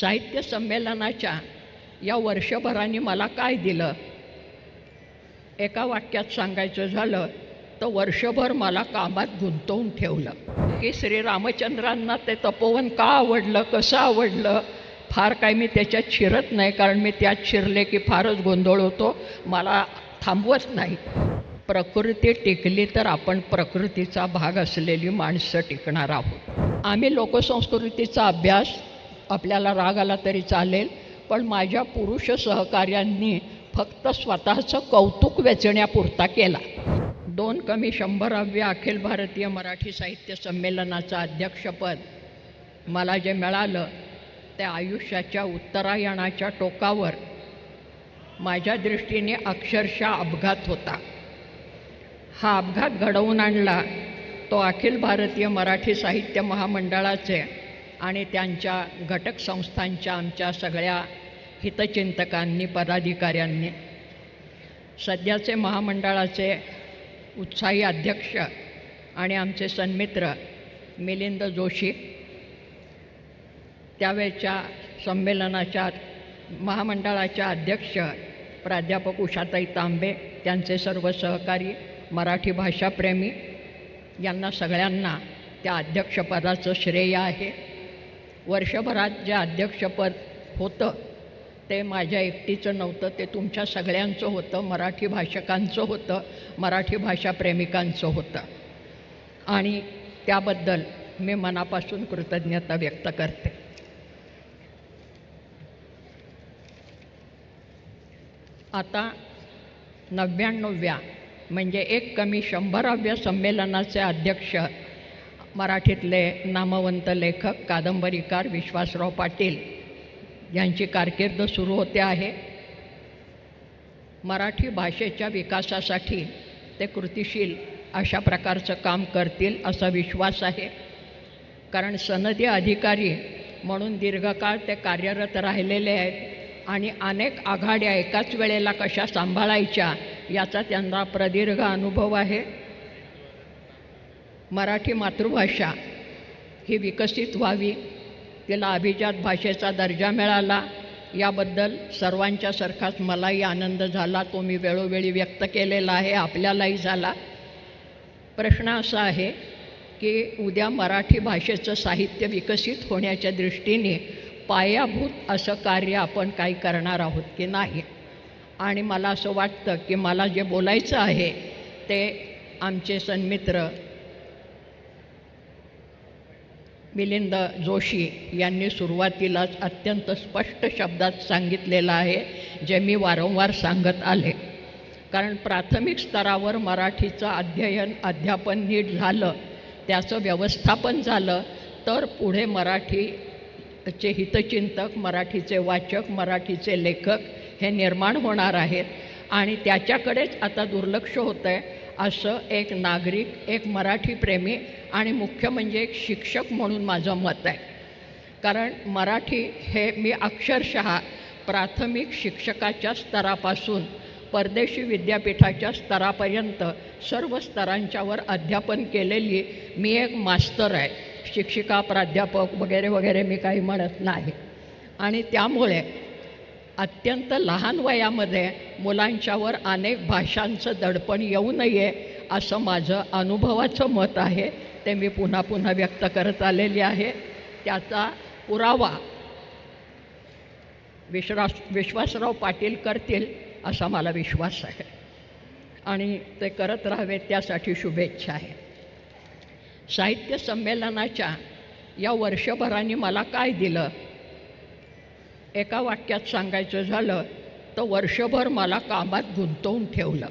साहित्य संमेलनाच्या या वर्षभराने मला काय दिलं, एका वाक्यात सांगायचं झालं तर वर्षभर मला कामात गुंतवून ठेवलं. की श्रीरामचंद्रांना ते तपोवन का आवडलं, कसं आवडलं, फार काय मी त्याच्यात शिरत नाही, कारण मी त्यात शिरले की फारच गोंधळ होतो, मला थांबवत नाही. प्रकृती टिकली तर आपण प्रकृतीचा भाग असलेली माणसं टिकणार आहोत. आम्ही लोकसंस्कृतीचा अभ्यास, आपल्याला राग आला तरी चालेल, पण माझ्या पुरुष सहकाऱ्यांनी फक्त स्वतःचं कौतुक वेचण्यापुरता केला. 2-100व्या अखिल भारतीय मराठी साहित्य संमेलनाचं अध्यक्षपद मला जे मिळालं ते आयुष्याच्या उत्तरायणाच्या टोकावर माझ्या दृष्टीने अक्षरशः अपघात होता. हा अपघात घडवून आणला तो अखिल भारतीय मराठी साहित्य महामंडळाचे आणि त्यांच्या घटक संस्थांच्या आमच्या सगळ्या हितचिंतकांनी, पदाधिकाऱ्यांनी. सध्याचे महामंडळाचे उत्साही अध्यक्ष आणि आमचे सन्मित्र मिलिंद जोशी, त्यावेळच्या संमेलनाच्या महामंडळाच्या अध्यक्ष प्राध्यापक उषाताई तांबे, त्यांचे सर्व सहकारी, मराठी भाषाप्रेमी, यांना सगळ्यांना त्या अध्यक्षपदाचं श्रेय आहे. वर्षभरात जे अध्यक्षपद होतं ते माझ्या एकटीचं नव्हतं, ते तुमच्या सगळ्यांचं होतं, मराठी भाषकांचं होतं, मराठी भाषाप्रेमिकांचं होतं, आणि त्याबद्दल मी मनापासून कृतज्ञता व्यक्त करते. आता 99व्या म्हणजे 1-100व्या संमेलनाचे अध्यक्ष मराठीतले नामवंत लेखक, कादंबरीकार विश्वासराव पाटील यांची कारकीर्द सुरू होते आहे. मराठी भाषेच्या विकासासाठी ते कृतिशील अशा प्रकारचं काम करतील असा विश्वास आहे, कारण सनदी अधिकारी म्हणून दीर्घकाळ ते कार्यरत राहिलेले आहेत आणि अनेक आघाड्या एकाच वेळेला कशा सांभाळायच्या याचा त्यांना प्रदीर्घ अनुभव आहे. मराठी मातृभाषा ही विकसित व्हावी, तिला अभिजात भाषेचा दर्जा मिळाला, याबद्दल सर्वांच्यासारखाच मलाही आनंद झाला, तो मी वेळोवेळी व्यक्त केलेला आहे, आपल्यालाही झाला. प्रश्न असा आहे की उद्या मराठी भाषेचं साहित्य विकसित होण्याच्या दृष्टीने पायाभूत असं कार्य आपण काही करणार आहोत की नाही. आणि मला असं वाटतं की मला जे बोलायचं आहे ते आमचे सन्मित्र मिलिंद जोशी यांनी सुरुवातीलाच अत्यंत स्पष्ट शब्दात सांगितलेलं आहे, जे मी वारंवार सांगत आले. कारण प्राथमिक स्तरावर मराठीचं अध्ययन, अध्यापन नीट झालं, त्याचं व्यवस्थापन झालं, तर पुढे मराठीचे हितचिंतक, मराठीचे वाचक, मराठीचे लेखक हे निर्माण होणार आहेत. आणि त्याच्याकडेच आता दुर्लक्ष होतं आहे असं एक नागरिक, एक मराठी प्रेमी आणि मुख्य म्हणजे एक शिक्षक म्हणून माझं मत आहे. कारण मराठी हे मी अक्षरशः प्राथमिक शिक्षकाच्या स्तरापासून परदेशी विद्यापीठाच्या स्तरापर्यंत सर्व स्तरांच्यावर अध्यापन केलेली मी एक मास्तर आहे. शिक्षिका, प्राध्यापक वगैरे वगैरे मी काही म्हणत नाही. आणि त्यामुळे अत्यंत लहान वयामध्ये मुलांच्यावर अनेक भाषांचं दडपण येऊ नये असं माझं अनुभवाचं मत आहे, ते मी पुन्हा पुन्हा व्यक्त करत आलेली आहे. त्याचा पुरावा विश्वासराव पाटील करतील असा मला विश्वास आहे आणि ते करत राहावे त्यासाठी शुभेच्छा आहे. साहित्य संमेलनाच्या या वर्षभराने मला काय दिलं, एका वाक्यात सांगायचं झालं तर वर्षभर मला कामात गुंतवून ठेवलं.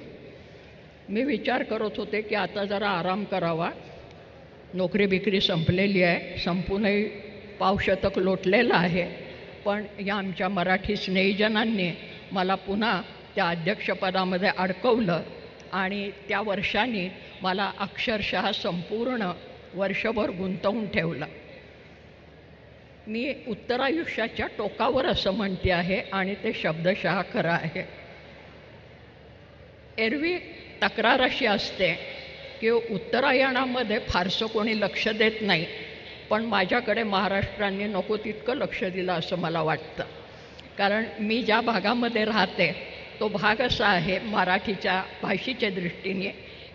मी विचार करत होते की आता जरा आराम करावा, नोकरी बिकरी संपलेली आहे, संपूनही पावशतक लोटलेलं आहे, पण या आमच्या मराठी स्नेहीजनांनी मला पुन्हा त्या अध्यक्षपदामध्ये अडकवलं आणि त्या वर्षांनी मला अक्षरशः संपूर्ण वर्षभर गुंतवून ठेवलं. मी उत्तरायुष्याच्या टोकावर असं म्हणते आहे आणि ते शब्दशः खरं आहे. एरवी तक्रार अशी असते की उत्तरायणामध्ये फारसं कोणी लक्ष देत नाही, पण माझ्याकडे महाराष्ट्राने नको तितकं लक्ष दिलं असं मला वाटतं. कारण मी ज्या भागामध्ये राहते तो भाग असा आहे मराठीच्या भाषेच्या दृष्टीने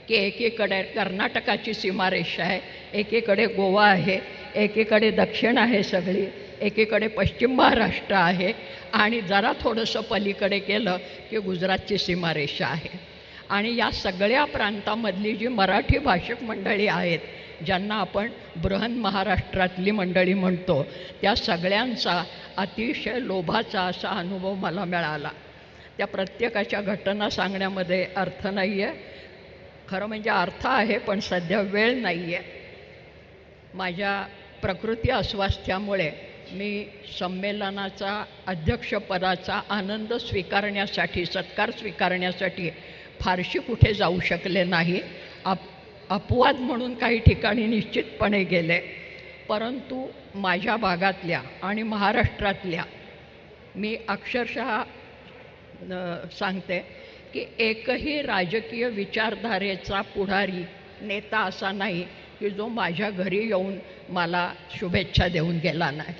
की एकीकडे कर्नाटकाची सीमारेषा आहे, एकीकडे गोवा आहे, एकीकडे दक्षिण आहे सगळी, एकीकडे पश्चिम महाराष्ट्र आहे आणि जरा थोडंसं पलीकडे केलं की गुजरातची सीमारेषा आहे. आणि या सगळ्या प्रांतामधली जी मराठी भाषक मंडळी आहेत, ज्यांना आपण बृहन महाराष्ट्रातली मंडळी म्हणतो, त्या सगळ्यांचा अतिशय लोभाचा असा अनुभव मला मिळाला. त्या प्रत्येकाच्या घटना सांगण्यामध्ये अर्थ नाही आहे, खरं म्हणजे अर्थ आहे पण सध्या वेळ नाही आहे. माझ्या प्रकृती अस्वास्थ्यामुळे मी संमेलनाचा अध्यक्षपदाचा आनंद स्वीकारण्यासाठी, सत्कार स्वीकारण्यासाठी फारशी कुठे जाऊ शकले नाही. अपवाद म्हणून काही ठिकाणी निश्चितपणे गेले, परंतु माझ्या भागातल्या आणि महाराष्ट्रातल्या मी अक्षरशः सांगते की एकही राजकीय विचारधारेचा पुढारी नेता असा नाही की जो माझ्या घरी येऊन मला शुभेच्छा देऊन गेला नाही.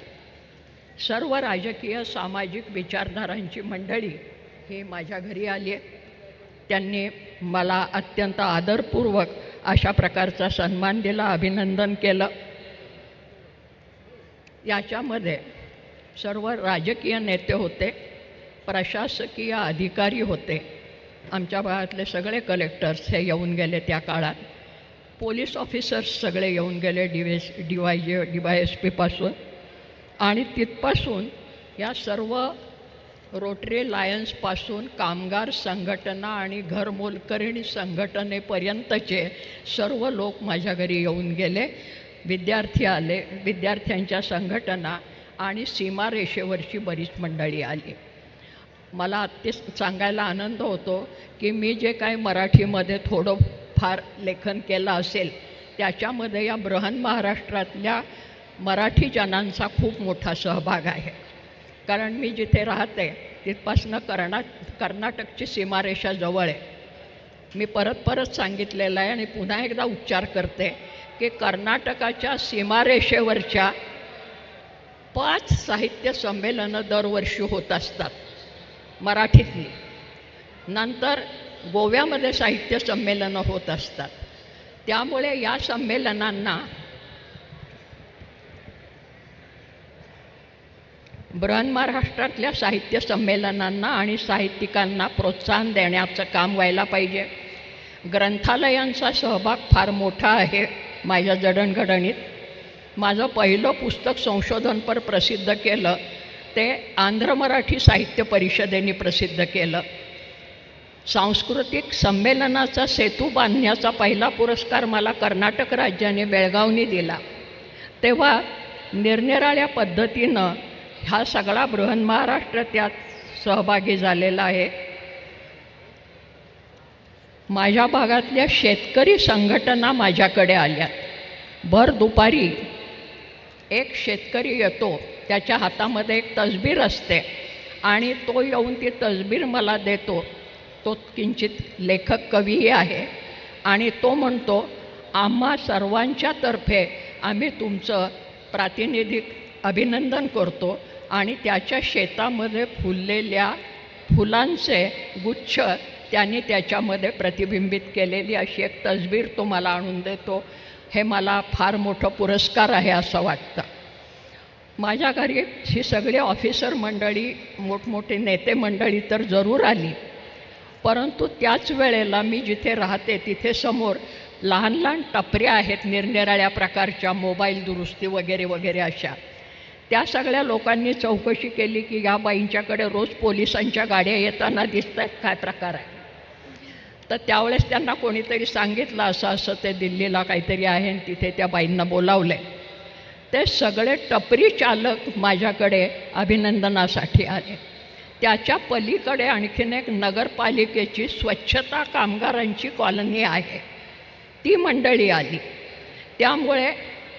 सर्व राजकीय सामाजिक विचारधारांची मंडळी ही माझ्या घरी आली आहे. त्यांनी मला अत्यंत आदरपूर्वक अशा प्रकारचा सन्मान दिला, अभिनंदन केलं. याच्यामध्ये सर्व राजकीय नेते होते, प्रशासकीय अधिकारी होते, आमच्या भागातले सगळे कलेक्टर्स हे येऊन गेले त्या काळात, पोलीस ऑफिसर्स सगळे येऊन गेले DYSP पासून, आणि तिथपासून या सर्व रोटरी लायन्सपासून कामगार संघटना आणि घरमोलकरीण संघटनेपर्यंतचे सर्व लोक माझ्या घरी येऊन गेले. विद्यार्थी आले, विद्यार्थ्यांच्या संघटना आणि सीमारेषेवरची बरीच मंडळी आली. मला ते सांगायला आनंद होतो की मी जे काय मराठीमध्ये थोडं फार लेखन केलं असेल त्याच्यामध्ये या बृहन महाराष्ट्रातल्या मराठी जनांचा खूप मोठा सहभाग आहे. कारण मी जिथे राहते तिथपासनं कर्नाटकची सीमारेषा जवळ आहे. मी परत सांगितलेलं आहे आणि पुन्हा एकदा उच्चार करते की कर्नाटकाच्या सीमारेषेवरच्या 5 साहित्य संमेलनं दरवर्षी होत असतात मराठीतली. नंतर गोव्यामध्ये साहित्य संमेलनं होत असतात. त्यामुळे या संमेलनांना बृहन महाराष्ट्रातल्या साहित्य संमेलनांना आणि साहित्यिकांना प्रोत्साहन देण्याचं काम व्हायला पाहिजे. ग्रंथालयांचा सहभाग फार मोठा आहे माझ्या जडणघडणीत. माझं पहिलं पुस्तक संशोधनपर प्रसिद्ध केलं ते आंध्र मराठी साहित्य परिषदेने प्रसिद्ध केलं. सांस्कृतिक संमेलनाचा सेतू बांधण्याचा पहिला पुरस्कार मला कर्नाटक राज्याने बेळगावनी दिला. तेव्हा निरनिराळ्या पद्धतीनं हा सगळा बृहन महाराष्ट्र त्यात सहभागी झालेला आहे. माझ्या भागातल्या शेतकरी संघटना माझ्याकडे आल्यात. भर दुपारी एक शेतकरी येतो, त्याच्या हातामध्ये एक तसबीर असते आणि तो येऊन ती तसबीर मला देतो. तो किंचित लेखक कवीही आहे आणि तो म्हणतो, आम्हा सर्वांच्या तर्फे आम्ही तुमचं प्रातिनिधिक अभिनंदन करतो आणि त्याच्या शेतामध्ये फुललेल्या फुलांचे गुच्छ त्यांनी त्याच्यामध्ये प्रतिबिंबित केलेली अशी एक तसबीर तो मला आणून देतो. हे मला फार मोठं पुरस्कार आहे असं वाटतं. माझ्या घरी ही सगळी ऑफिसर मंडळी, मोठमोठे नेते मंडळी तर जरूर आली, परंतु त्याच वेळेला मी जिथे राहते तिथे समोर लहान लहान टपऱ्या आहेत निरनिराळ्या प्रकारच्या, मोबाईल दुरुस्ती वगैरे वगैरे अशा. त्या सगळ्या लोकांनी चौकशी केली की या बाईंच्याकडे रोज पोलिसांच्या गाड्या येताना दिसत आहेत, काय प्रकार आहे. तर त्यावेळेस त्यांना कोणीतरी सांगितलं असं ते दिल्लीला काहीतरी आहे आणि तिथे त्या बाईंना बोलावले. ते सगळे टपरी चालक माझ्याकडे अभिनंदनासाठी आले. त्याच्या पलीकडे आणखीन एक नगरपालिकेची स्वच्छता कामगारांची कॉलनी आहे, ती मंडळी आली. त्यामुळे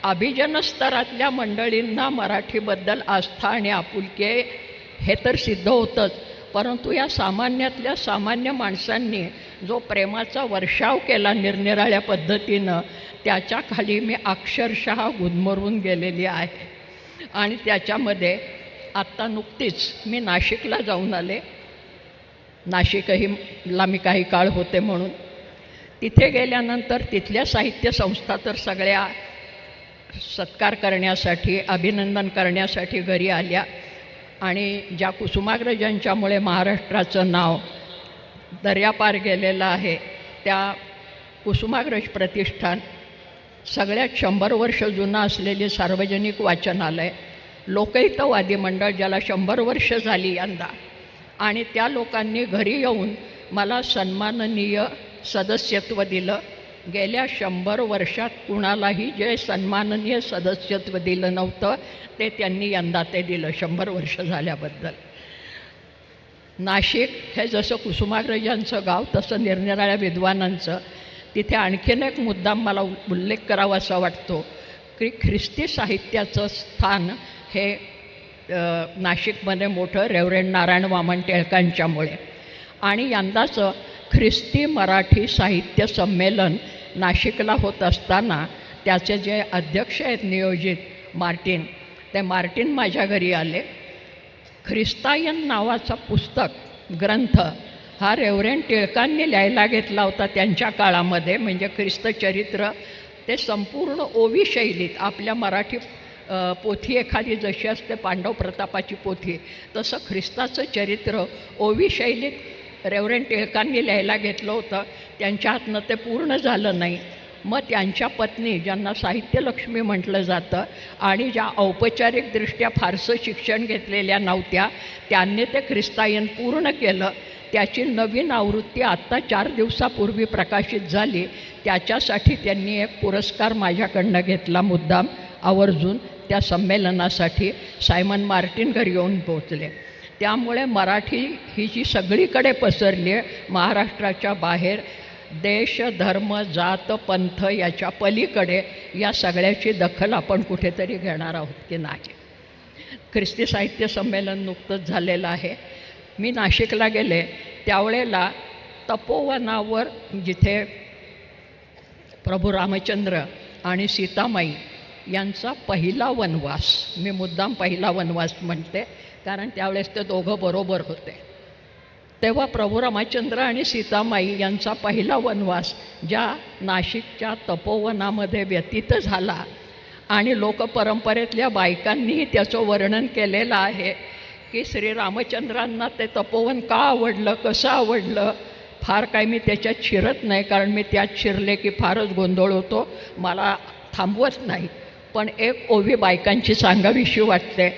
अभिजन स्तरातल्या मंडळींना मराठीबद्दल आस्था आणि आपुलकी हे तर सिद्ध होतंच, परंतु या सामान्यातल्या सामान्य माणसांनी जो प्रेमाचा वर्षाव केला निरनिराळ्या पद्धतीनं, त्याच्या खाली मी अक्षरशः गुदमरून गेलेली आहे. आणि त्याच्यामध्ये आत्ता नुकतीच मी नाशिकला जाऊन आले. नाशिकहीला मी काही काळ होते म्हणून. तिथे गेल्यानंतर तिथल्या साहित्य संस्था तर सगळ्या सत्कार करण्यासाठी, अभिनंदन करण्यासाठी घरी आल्या. आणि ज्या कुसुमाग्रजांच्यामुळे महाराष्ट्राचं नाव दर्यापार गेलेलं आहे, त्या कुसुमाग्रज प्रतिष्ठान, सगळ्यात 100 वर्ष जुनं असलेली सार्वजनिक वाचनालय, लोकहितवादी मंडळ ज्याला 100 वर्ष झाली यंदा, आणि त्या लोकांनी घरी येऊन मला सन्माननीय सदस्यत्व दिलं. गेल्या 100 वर्षात कुणालाही जे सन्माननीय सदस्यत्व दिलं नव्हतं ते त्यांनी यंदा ते दिलं 100 वर्ष झाल्याबद्दल. नाशिक हे जसं कुसुमाग्रजांचं गाव तसं निरनिराळ्या विद्वानांचं. तिथे आणखीन एक मुद्दाम मला उल्लेख करावासा वाटतो की ख्रिस्ती साहित्याचं स्थान हे नाशिकमध्ये मोठं रेव्हरेंड नारायण वामन टिळकांच्यामुळे. आणि यंदाचं ख्रिस्ती मराठी साहित्य संमेलन नाशिकला होत असताना त्याचे जे अध्यक्ष आहेत नियोजित मार्टिन, ते मार्टिन माझ्या घरी आले. ख्रिस्तायन नावाचा पुस्तक ग्रंथ हा रेव्हरेंड टिळकांनी लिहायला घेतला होता त्यांच्या काळामध्ये, म्हणजे ख्रिस्त चरित्र. ते संपूर्ण ओवी शैलीत, आपल्या मराठी पोथी एखादी जशी असते पांडव प्रतापाची पोथी, तसं ख्रिस्ताचं चरित्र ओवी शैलीत रेव्हरेंड टिळकांनी लिहायला घेतलं होतं. त्यांच्या हातनं ते पूर्ण झालं नाही. मग त्यांच्या पत्नी, ज्यांना साहित्यलक्ष्मी म्हटलं जातं आणि ज्या औपचारिकदृष्ट्या फारसं शिक्षण घेतलेल्या नव्हत्या, त्यांनी ते ख्रिस्तायन पूर्ण केलं. त्याची नवीन आवृत्ती आत्ता 4 दिवसापूर्वी प्रकाशित झाली. त्याच्यासाठी त्यांनी एक पुरस्कार माझ्याकडनं घेतला मुद्दाम आवर्जून त्या संमेलनासाठी. सायमन मार्टिन घरी येऊन पोहोचले. त्यामुळे मराठी ही जी सगळीकडे पसरली आहे, महाराष्ट्राच्या बाहेर, देश, धर्म, जात, पंथ याच्या पलीकडे, या सगळ्याची दखल आपण कुठेतरी घेणार आहोत की नाही. ख्रिस्ती साहित्य संमेलन नुकतंच झालेलं आहे. मी नाशिकला गेले त्यावेळेला तपोवनावर, जिथे प्रभू रामचंद्र आणि सीतामाई यांचा पहिला वनवास, मी मुद्दाम पहिला वनवास म्हणते कारण त्यावेळेस ते दोघं बरोबर होते, तेव्हा प्रभू रामचंद्र आणि सीतामाई यांचा पहिला वनवास ज्या नाशिकच्या तपोवनामध्ये व्यतीत झाला, आणि लोकपरंपरेतल्या बायकांनीही त्याचं वर्णन केलेलं आहे की श्रीरामचंद्रांना ते तपोवन का आवडलं, कसं आवडलं. फार काही मी त्याच्यात शिरत नाही, कारण मी त्यात शिरले की फारच गोंधळ होतो, मला थांबवत नाही. पण एक ओवी बायकांची सांगावीशी वाटते.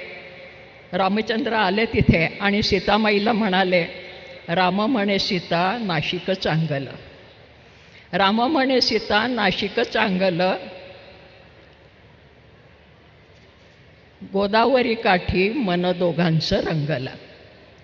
रामचंद्र आले तिथे आणि सीतामाईला म्हणाले, राम म्हणे सीता नाशिक चांगलं, राम म्हणे सीता नाशिक चांगलं, गोदावरी काठी मन दोघांचं रंगलं.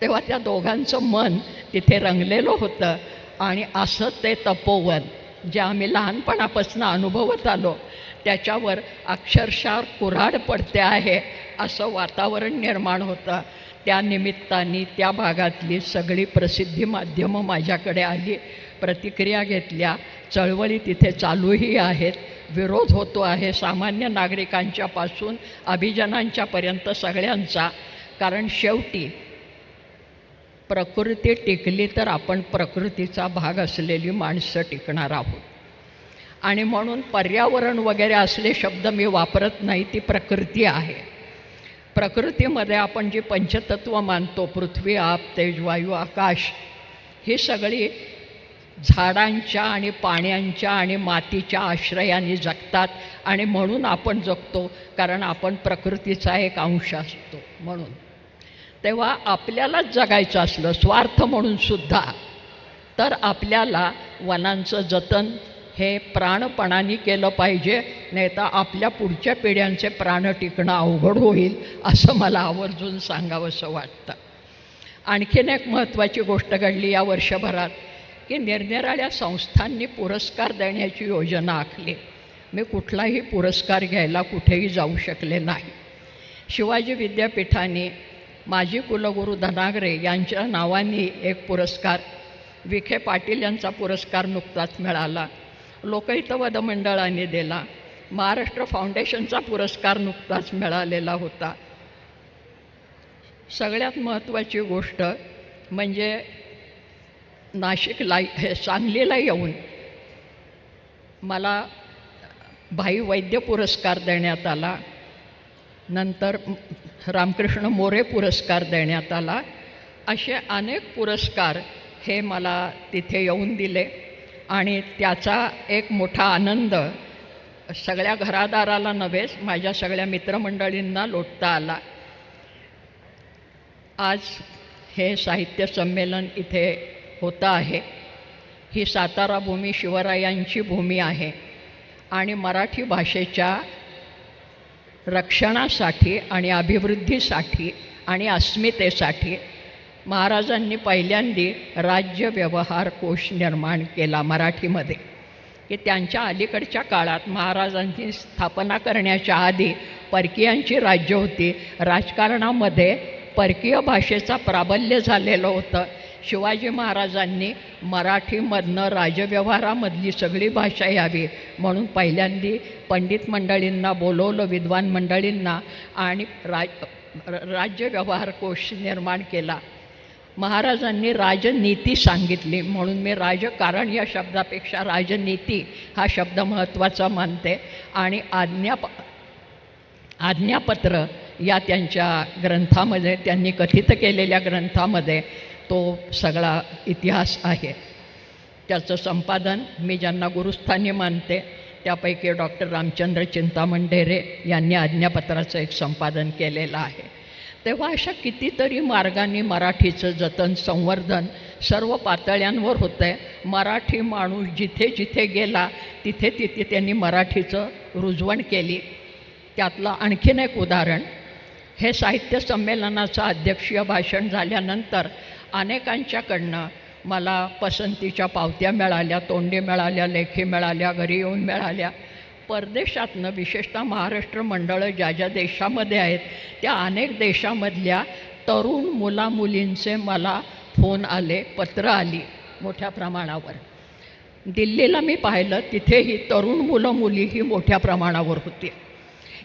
तेव्हा त्या दोघांचं मन तिथे रंगलेलं होतं. आणि असं ते तपोवन जे आम्ही लहानपणापासून अनुभवत आलो, त्याच्यावर अक्षरशः कुऱ्हाड पडते आहे असं वातावरण निर्माण होतं. त्या निमित्ताने त्या भागातली सगळी प्रसिद्धी माध्यमं माझ्याकडे आली, प्रतिक्रिया घेतल्या. चळवळी तिथे चालूही आहेत, विरोध होतो आहे सामान्य नागरिकांच्यापासून अभिजनांच्यापर्यंत सगळ्यांचा. कारण शेवटी प्रकृती टिकली तर आपण प्रकृतीचा भाग असलेली माणसं टिकणार आहोत. आणि म्हणून पर्यावरण वगैरे असले शब्द मी वापरत नाही, ती प्रकृती आहे. प्रकृतीमध्ये आपण जी पंचतत्व मानतो, पृथ्वी, आप, तेज, वायू, आकाश, ही सगळी झाडांच्या आणि पाण्याच्या आणि मातीच्या आश्रयाने जगतात. आणि म्हणून आपण जगतो, कारण आपण प्रकृतीचा एक अंश असतो म्हणून. तेव्हा आपल्यालाच जगायचं असलं स्वार्थ म्हणून सुद्धा, तर आपल्याला वनांचं जतन हे प्राणपणाने केलं पाहिजे, नाही तर आपल्या पुढच्या पिढ्यांचे प्राण टिकणं अवघड होईल, असं मला आवर्जून सांगावंसं वाटतं. आणखीन एक महत्त्वाची गोष्ट घडली या वर्षभरात की निरनिराळ्या संस्थांनी पुरस्कार देण्याची योजना आखली. मी कुठलाही पुरस्कार घ्यायला कुठेही जाऊ शकले नाही. शिवाजी विद्यापीठाने माजी कुलगुरू धनागरे यांच्या नावाने एक पुरस्कार, विखे पाटील यांचा पुरस्कार नुकताच मिळाला, लोकहितवाद मंडळाने दिला, महाराष्ट्र फाउंडेशनचा पुरस्कार नुकताच मिळालेला होता. सगळ्यात महत्त्वाची गोष्ट म्हणजे नाशिकला सांगलीला येऊन मला भाई वैद्य पुरस्कार देण्यात आला, नंतर रामकृष्ण मोरे पुरस्कार देण्यात आला. असे अनेक पुरस्कार हे मला तिथे येऊन दिले आणि त्याचा एक मोठा आनंद सगळ्या घरादाराला नव्हेच माझ्या सगळ्या मित्रमंडळींना लोटता आला. आज हे साहित्य संमेलन इथे होतं आहे. ही सातारा भूमी शिवरायांची भूमी आहे आणि मराठी भाषेच्या रक्षणासाठी आणि अभिवृद्धीसाठी आणि अस्मितेसाठी महाराजांनी पहिल्यांदा राज्य व्यवहार कोश निर्माण केला मराठीमध्ये, की त्यांच्या अलीकडच्या काळात महाराजांची स्थापना करण्याच्या आधी परकीयांची राज्य होती. राजकारणामध्ये परकीय भाषेचा प्राबल्य झालेलं होतं. शिवाजी महाराजांनी मराठीमधनं राजव्यवहारामधली सगळी भाषा यावी म्हणून पहिल्यांदा पंडित मंडळींना बोलवलं, विद्वान मंडळींना, आणि राज्य व्यवहार कोश निर्माण केला. महाराजांनी राजनीती सांगितली म्हणून मी राजकारण या शब्दापेक्षा राजनीती हा शब्द महत्त्वाचा मानते. आणि आज्ञापत्र या त्यांच्या ग्रंथामध्ये, त्यांनी कथित केलेल्या ग्रंथामध्ये तो सगळा इतिहास आहे. त्याचं संपादन मी ज्यांना गुरुस्थानी मानते त्यापैकी डॉक्टर रामचंद्र चिंतामण ढेरे यांनी आज्ञापत्राचं एक संपादन केलेलं आहे. तेव्हा अशा कितीतरी मार्गांनी मराठीचं जतन, संवर्धन सर्व पातळ्यांवर होतं आहे. मराठी माणूस जिथे जिथे गेला तिथे तिथे त्यांनी मराठीचं रुजवण केली. त्यातलं आणखीन एक उदाहरण, हे साहित्य संमेलनाचं अध्यक्षीय भाषण झाल्यानंतर अनेकांच्याकडनं मला पसंतीच्या पावत्या मिळाल्या, तोंडी मिळाल्या, लेखी मिळाल्या, घरी येऊन मिळाल्या. परदेशातनं, विशेषतः महाराष्ट्र मंडळं ज्या ज्या देशामध्ये आहेत त्या अनेक देशामधल्या तरुण मुलामुलींचे मला फोन आले, पत्र आली मोठ्या प्रमाणावर. दिल्लीला मी पाहिलं, तिथेही तरुण मुलं मुलीही मोठ्या प्रमाणावर होती.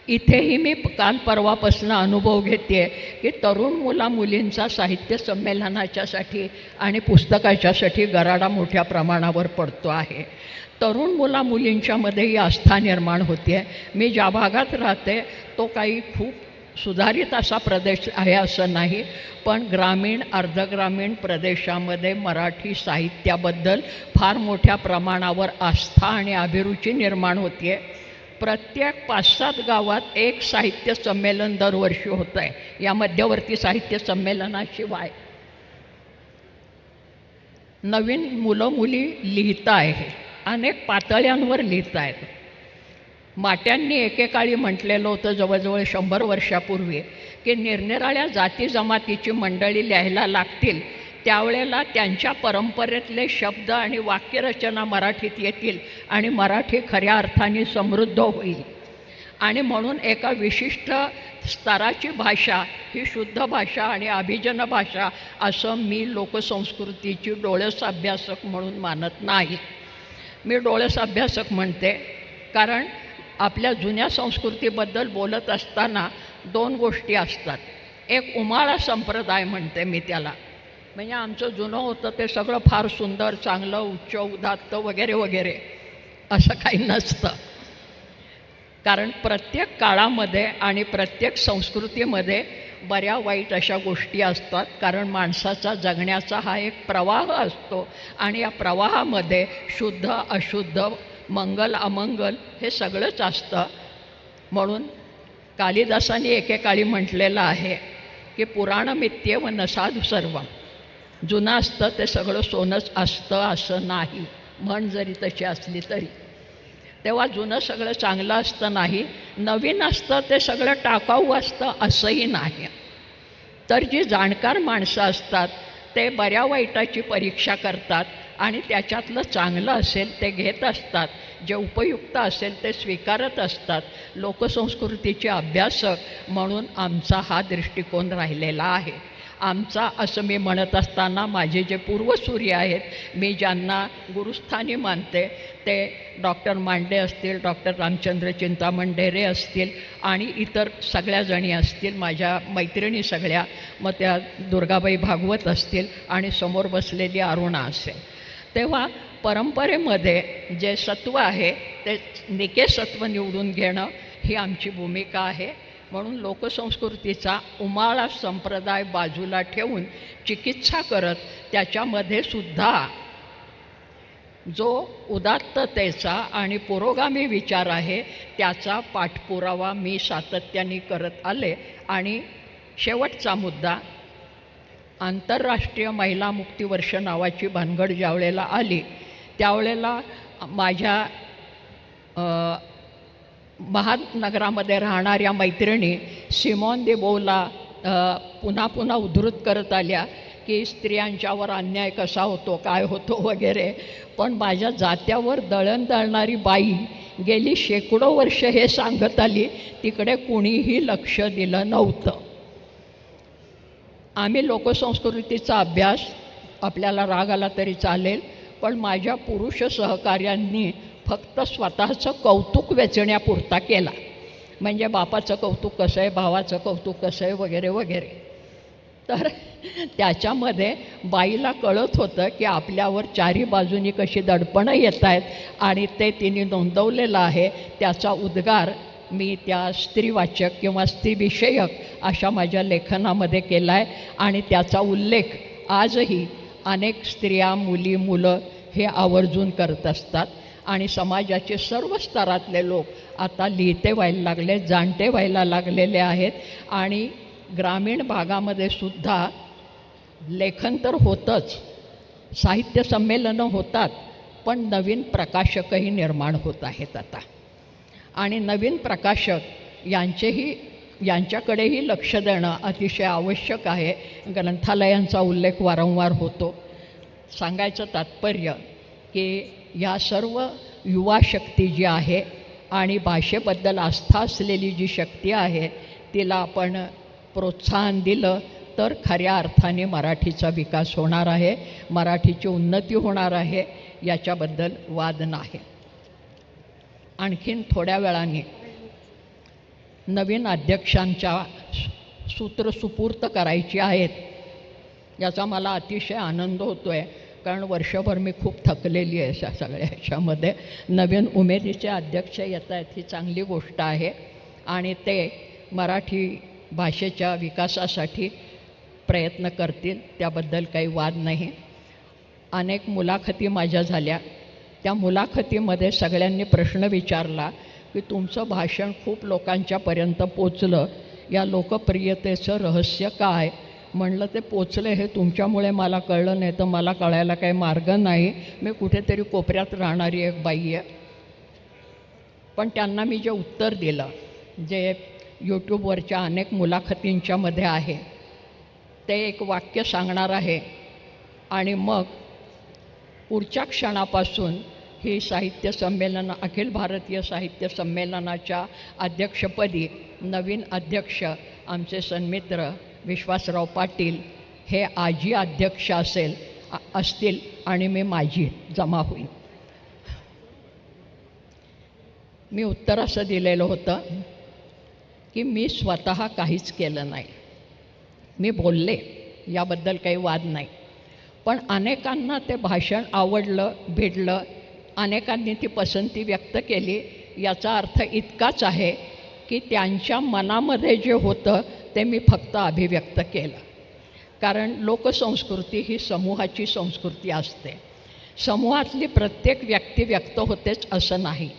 इथेही मी काल परवापासून अनुभव घेते की तरुण मुला मुलींचा साहित्य संमेलनाच्यासाठी आणि पुस्तकाच्यासाठी गराडा मोठ्या प्रमाणावर पडतो आहे. तरुण मुला मुलींच्यामध्येही आस्था निर्माण होते आहे. मी ज्या भागात राहते तो काही खूप सुधारित असा प्रदेश आहे असं नाही, पण ग्रामीण, अर्धग्रामीण प्रदेशामध्ये मराठी साहित्याबद्दल फार मोठ्या प्रमाणावर आस्था आणि अभिरुची निर्माण होती आहे. प्रत्येक 5-7 गावात एक साहित्य संमेलन दरवर्षी होतं आहे. या मध्यवर्ती साहित्य संमेलनाशिवाय नवीन मुलं मुली लिहित आहे, अनेक पातळ्यांवर लिहित आहेत. माट्यांनी एकेकाळी म्हटलेलं होतं जवळजवळ 100 वर्षापूर्वी की निरनिराळ्या जाती जमातीची मंडळी लिहायला लागतील त्यावेळेला त्यांच्या परंपरेतले शब्द आणि वाक्यरचना मराठीत येतील आणि मराठी खऱ्या अर्थाने समृद्ध होईल. आणि म्हणून एका विशिष्ट स्तराची भाषा ही शुद्ध भाषा आणि अभिजन भाषा असं मी लोकसंस्कृतीची डोळस अभ्यासक म्हणून मानत नाही. मी डोळस अभ्यासक म्हणते कारण आपल्या जुन्या संस्कृतीबद्दल बोलत असताना 2 गोष्टी असतात. एक उमाळा संप्रदाय म्हणते मी त्याला, म्हणजे आमचं जुनं होतं ते सगळं फार सुंदर, चांगलं, उच्च, उदात्त वगैरे वगैरे असं काही नसतं. कारण प्रत्येक काळामध्ये आणि प्रत्येक संस्कृतीमध्ये बऱ्या वाईट अशा गोष्टी असतात. कारण माणसाचा जगण्याचा हा एक प्रवाह असतो आणि या प्रवाहामध्ये शुद्ध अशुद्ध, मंगल अमंगल हे सगळंच असतं. म्हणून कालिदासाने एकेकाळी म्हटलेलं आहे की पुराणमित्येव न साधु सर्वं, जुनं असतं ते सगळं सोनंच असतं असं नाही, म्हण जरी तशी असली तरी. तेव्हा जुनं सगळं चांगलं असतं नाही, नवीन असतं ते सगळं टाकाऊ असतं असंही नाही. तर जी जाणकार माणसं असतात ते बऱ्या वाईटाची परीक्षा करतात आणि त्याच्यातलं चांगलं असेल ते घेत असतात, जे उपयुक्त असेल ते स्वीकारत असतात. लोकसंस्कृतीचे अभ्यासक म्हणून आमचा हा दृष्टिकोन राहिलेला आहे. आमचा असं मी म्हणत असताना माझे जे पूर्वसूरी आहेत, मी ज्यांना गुरुस्थानी मानते, ते डॉक्टर मांडे असतील, डॉक्टर रामचंद्र चिंतामण ढेरे असतील आणि इतर सगळ्या जणी असतील, माझ्या मैत्रिणी सगळ्या, मग त्या दुर्गाबाई भागवत असतील आणि समोर बसलेली अरुणा असेल. तेव्हा परंपरेमध्ये जे सत्व आहे ते निके सत्व निवडून घेणं ही आमची भूमिका आहे. म्हणून लोकसंस्कृतीचा उमाळा संप्रदाय बाजूला ठेवून चिकित्सा करत त्याच्यामध्ये सुद्धा जो उदात्ततेचा आणि पुरोगामी विचार आहे त्याचा पाठपुरावा मी सातत्याने करत आले. आणि शेवटचा मुद्दा, आंतरराष्ट्रीय महिला मुक्तिवर्ष नावाची भानगड ज्यावेळेला आली त्यावेळेला माझ्या महानगरामध्ये राहणाऱ्या मैत्रिणी सिमॉन दे बोवला पुन्हा पुन्हा उद्धृत करत आल्या की स्त्रियांच्यावर अन्याय कसा होतो, काय होतो वगैरे. पण माझ्या जात्यावर दळण दळणारी बाई गेली शेकडो वर्ष हे सांगत आली, तिकडे कुणीही लक्ष दिलं नव्हतं. आम्ही लोकसंस्कृतीचा अभ्यास, आपल्याला राग आला तरी चालेल, पण माझ्या पुरुष सहकाऱ्यांनी फक्त स्वतःचं कौतुक वेचण्यापुरता केला. म्हणजे बापाचं कौतुक कसं आहे, भावाचं कौतुक कसं आहे वगैरे वगैरे. तर त्याच्यामध्ये बाईला कळत होतं की आपल्यावर चारी बाजूनी कशी दडपणं येत आहेत आणि ते तिने नोंदवलेलं आहे. त्याचा उद्गार मी त्या स्त्रीवाचक किंवा स्त्रीविषयक अशा माझ्या लेखनामध्ये केला आहे. आणि त्याचा उल्लेख आजही अनेक स्त्रिया, मुली, मुलं हे आवर्जून करत असतात. आणि समाजाचे सर्व स्तरातले लोक आता लिहिते व्हायला लागले, जाणते व्हायला लागलेले आहेत. आणि ग्रामीण भागामध्ये सुद्धा लेखन तर होतंच, साहित्य संमेलनं होतात, पण नवीन प्रकाशकही निर्माण होत आहेत आता. आणि नवीन प्रकाशक यांच्याकडेही लक्ष देणं अतिशय आवश्यक आहे. ग्रंथालयांचा उल्लेख वारंवार होतो. सांगायचं तात्पर्य की या सर्व युवा शक्ती जी आहे आणि भाषेबद्दल आस्था असलेली जी शक्ती आहे तिला आपण प्रोत्साहन दिलं तर खऱ्या अर्थाने मराठीचा विकास होणार आहे, मराठीची उन्नती होणार आहे, याच्याबद्दल वाद नाही. आणखीन थोड्या वेळाने नवीन अध्यक्षांच्या सूत्र सुपूर्त करायची आहेत, याचा मला अतिशय आनंद होतो आहे. कारण वर्षभर मी खूप थकलेली आहे अशा सगळ्या ह्याच्यामध्ये. नवीन उमेदीचे अध्यक्ष येत आहेत ही चांगली गोष्ट आहे. आणि ते मराठी भाषेच्या विकासासाठी प्रयत्न करतील, त्याबद्दल काही वाद नाही. अनेक मुलाखती माझ्या झाल्या. त्या मुलाखतीमध्ये सगळ्यांनी प्रश्न विचारला की तुमचं भाषण खूप लोकांच्यापर्यंत पोचलं, या लोकप्रियतेचं रहस्य काय? म्हणलं ते पोचलं हे तुमच्यामुळे मला कळलं, नाही तर मला कळायला काही मार्ग नाही. मी कुठेतरी कोपऱ्यात राहणारी एक बाई आहे. पण त्यांना मी जे उत्तर दिलं, जे यूट्यूबवरच्या अनेक मुलाखतींच्यामध्ये आहे, ते एक वाक्य सांगणार आहे. आणि मग पुढच्या क्षणापासून ही साहित्य संमेलन, अखिल भारतीय साहित्य संमेलनाच्या अध्यक्षपदी नवीन अध्यक्ष आमचे सन्मित्र विश्वासराव पाटील हे आजी अध्यक्ष असतील आणि मी माझी जमा होईल. मी उत्तर असं दिलेलं होतं की मी स्वतः काहीच केलं नाही. मी बोलले, याबद्दल काही वाद नाही. पण अनेकांना ते भाषण आवडलं, भिडलं, अनेकांनी ती पसंती व्यक्त केली. याचा अर्थ इतकाच आहे की त्यांच्या मनामध्ये जे होतं ते मी फक्त अभिव्यक्त केलं. कारण लोकसंस्कृती ही समूहाची संस्कृती असते. समूहातली प्रत्येक व्यक्ती व्यक्त होतेच असं नाही.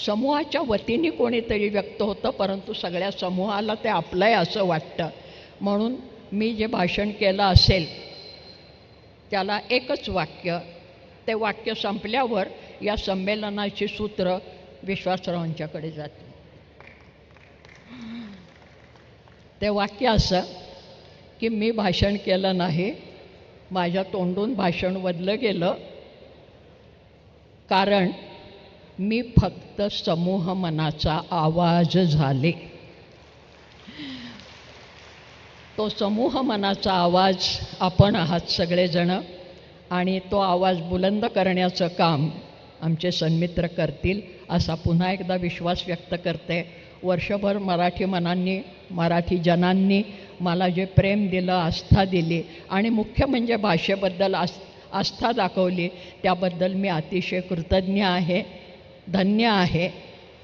समूहाच्या वतीने कोणीतरी व्यक्त होतं, परंतु सगळ्या समूहाला ते आपलं आहे असं वाटतं. म्हणून मी जे भाषण केलं असेल त्याला एकच वाक्य, ते वाक्य संपल्यावर या संमेलनाची सूत्र विश्वासरावांच्याकडे जाते. ते वाक्य असं की मी भाषण केलं नाही, माझ्या तोंडून भाषण वदलं गेलं कारण मी फक्त समूह मनाचा आवाज झाले. तो समूह मनाचा आवाज आपण आहात सगळेजण, आणि तो आवाज बुलंद करण्याचं काम आमचे सन्मित्र करतील असा पुन्हा एकदा विश्वास व्यक्त करते. वर्षभर मराठी मनांनी, मराठी जनांनी मला जे प्रेम दिलं, आस्था दिली आणि मुख्य म्हणजे भाषेबद्दल आस्था दाखवली, त्याबद्दल मी अतिशय कृतज्ञ आहे, धन्य आहे.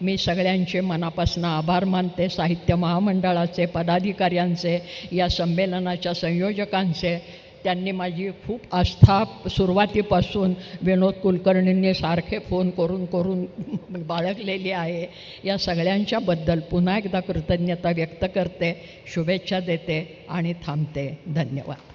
मी सगळ्यांचे मनापासून आभार मानते. साहित्य महामंडळाचे, पदाधिकाऱ्यांचे, या संमेलनाच्या संयोजकांचे. त्यांनी माझी खूप आस्था सुरुवातीपासून विनोद कुलकर्णींनी सारखे फोन करून करून बाळगलेली आहे. या सगळ्यांच्याबद्दल पुन्हा एकदा कृतज्ञता व्यक्त करते, शुभेच्छा देते आणि थांबते. धन्यवाद.